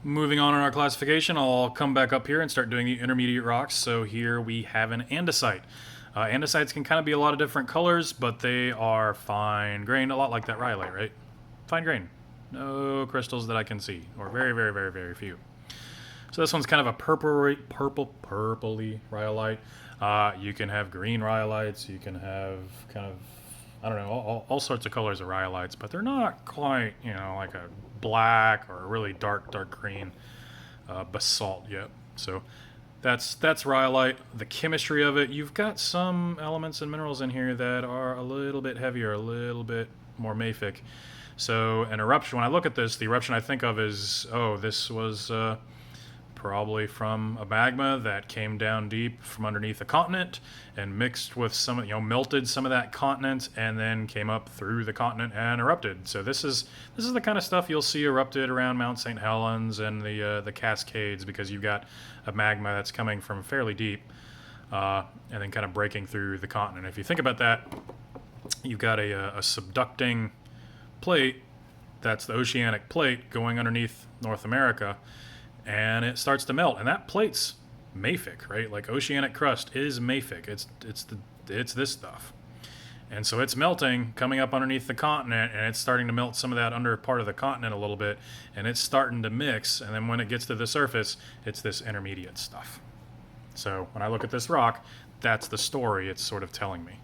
Moving on in our classification, I'll come back up here and start doing the intermediate rocks. So here we have an andesite. Andesites can kind of be a lot of different colors, but they are fine grained, a lot like that rhyolite, right? Fine grain. No crystals that I can see, or very, very, very, very few. So this one's kind of a purpley rhyolite. You can have green rhyolites. You can have kind of, I don't know, all sorts of colors of rhyolites, but they're not quite, you know, like a black or a really dark green basalt yet. So that's rhyolite. The chemistry of it, you've got some elements and minerals in here that are a little bit heavier, a little bit more mafic. So an eruption, when I look at this, the eruption I think of is, oh, this was probably from a magma that came down deep from underneath a continent and mixed with some, you know, melted some of that continent and then came up through the continent and erupted. So this is the kind of stuff you'll see erupted around Mount St. Helens and the Cascades, because you've got a magma that's coming from fairly deep and then kind of breaking through the continent. If you think about that, you've got a subducting plate, that's the oceanic plate going underneath North America, and it starts to melt, and that plate's mafic, right? Like oceanic crust is mafic. It's this stuff, and so it's melting, coming up underneath the continent, and it's starting to melt some of that under part of the continent a little bit, and it's starting to mix, and then when it gets to the surface, it's this intermediate stuff. So when I look at this rock, that's the story it's sort of telling me.